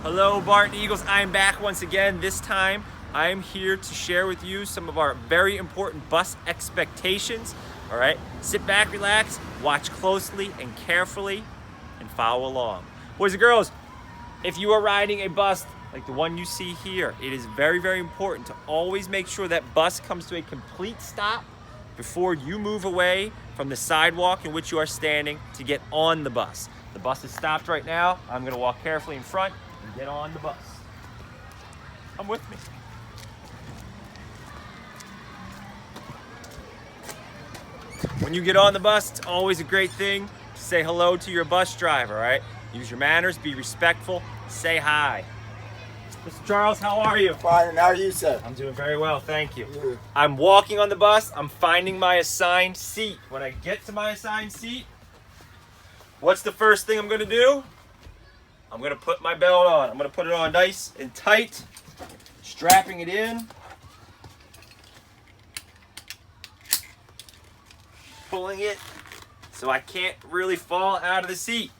Hello, Barton Eagles. I'm back once again. This time, I am here to share with you some of our very important bus expectations. All right, sit back, relax, watch closely and carefully, and follow along. Boys and girls, if you are riding a bus like the one you see here, it is very, very important to always make sure that bus comes to a complete stop before you move away from the sidewalk in which you are standing to get on the bus. The bus is stopped right now. I'm gonna walk carefully in front and get on the bus. Come with me. When you get on the bus, it's always a great thing to say hello to your bus driver, all right? Use your manners, be respectful, say hi. Mr. Charles, how are you? Fine, and how are you, sir? I'm doing very well, thank you. Yeah. I'm walking on the bus, I'm finding my assigned seat. When I get to my assigned seat, what's the first thing I'm gonna do? I'm gonna put my belt on. I'm gonna put it on nice and tight, strapping it in, pulling it so I can't really fall out of the seat.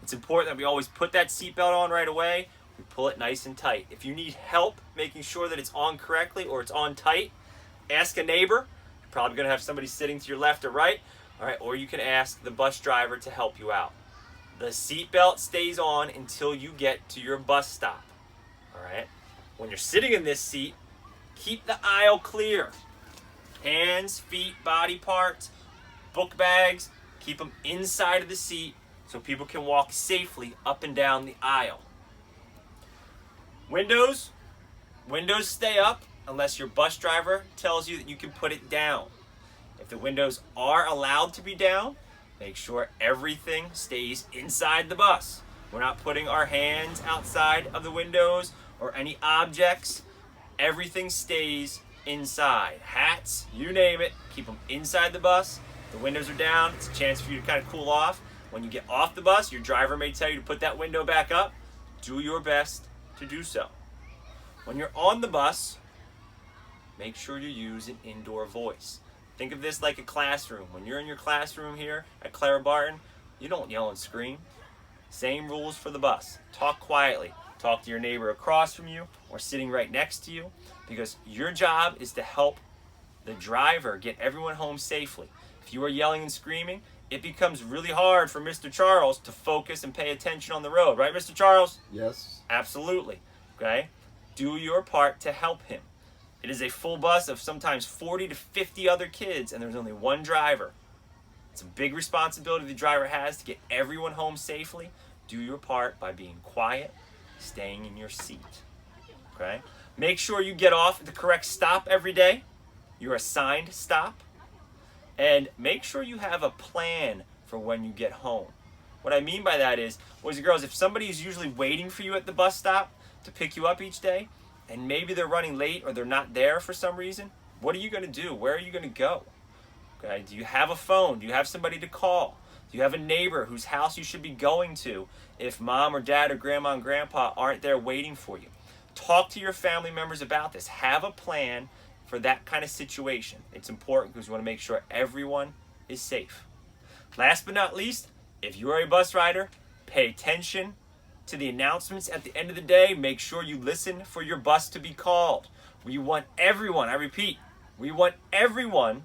It's important that we always put that seatbelt on right away. We pull it nice and tight. If you need help making sure that it's on correctly or it's on tight, ask a neighbor. You're probably gonna have somebody sitting to your left or right, all right, or you can ask the bus driver to help you out. The seatbelt stays on until you get to your bus stop, all right? When you're sitting in this seat, keep the aisle clear. Hands, feet, body parts, book bags, keep them inside of the seat so people can walk safely up and down the aisle. Windows stay up unless your bus driver tells you that you can put it down. If the windows are allowed to be down, make sure everything stays inside the bus. We're not putting our hands outside of the windows or any objects. Everything stays inside. Hats, you name it, keep them inside the bus. The windows are down, it's a chance for you to kind of cool off. When you get off the bus, your driver may tell you to put that window back up. Do your best to do so. When you're on the bus, make sure you use an indoor voice. Think of this like a classroom. When you're in your classroom here at Clara Barton, you don't yell and scream. Same rules for the bus. Talk quietly. Talk to your neighbor across from you or sitting right next to you, because your job is to help the driver get everyone home safely. If you are yelling and screaming, it becomes really hard for Mr. Charles to focus and pay attention on the road. Right, Mr. Charles? Yes. Absolutely. Okay? Do your part to help him. It is a full bus of sometimes 40 to 50 other kids, and there's only one driver. It's a big responsibility the driver has to get everyone home safely. Do your part by being quiet, staying in your seat. Okay? Make sure you get off at the correct stop every day, your assigned stop. And make sure you have a plan for when you get home. What I mean by that is, boys and girls, if somebody is usually waiting for you at the bus stop to pick you up each day, and maybe they're running late or they're not there for some reason, what are you going to do? Where are you going to go? Okay? Do you have a phone? Do you have somebody to call? Do you have a neighbor whose house you should be going to if mom or dad or grandma and grandpa aren't there waiting for you? Talk to your family members about this. Have a plan for that kind of situation. It's important because we want to make sure everyone is safe. Last but not least, if you are a bus rider, pay attention to the announcements at the end of the day. Make sure you listen for your bus to be called. We want everyone, I repeat, we want everyone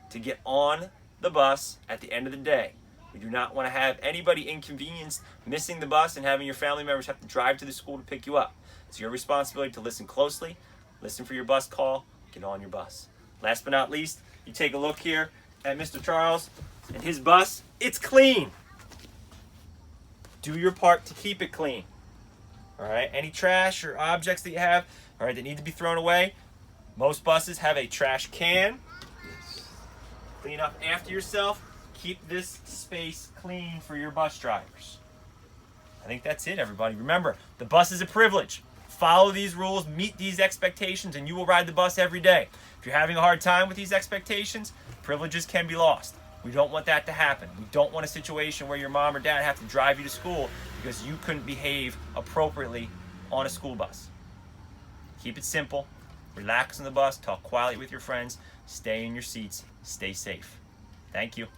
to get on the bus at the end of the day. We do not want to have anybody inconvenienced missing the bus and having your family members have to drive to the school to pick you up. It's your responsibility to listen closely, listen for your bus call, get on your bus. Last but not least, you take a look here at Mr. Charles and his bus. It's clean. Do your part to keep it clean. All right, any trash or objects that you have, all right, that need to be thrown away, most buses have a trash can. Clean up after yourself. Keep this space clean for your bus drivers. I think that's it, everybody. Remember, the bus is a privilege. Follow these rules, meet these expectations, and you will ride the bus every day. If you're having a hard time with these expectations, privileges can be lost. We don't want that to happen. We don't want a situation where your mom or dad have to drive you to school because you couldn't behave appropriately on a school bus. Keep it simple. Relax on the bus. Talk quietly with your friends. Stay in your seats. Stay safe. Thank you.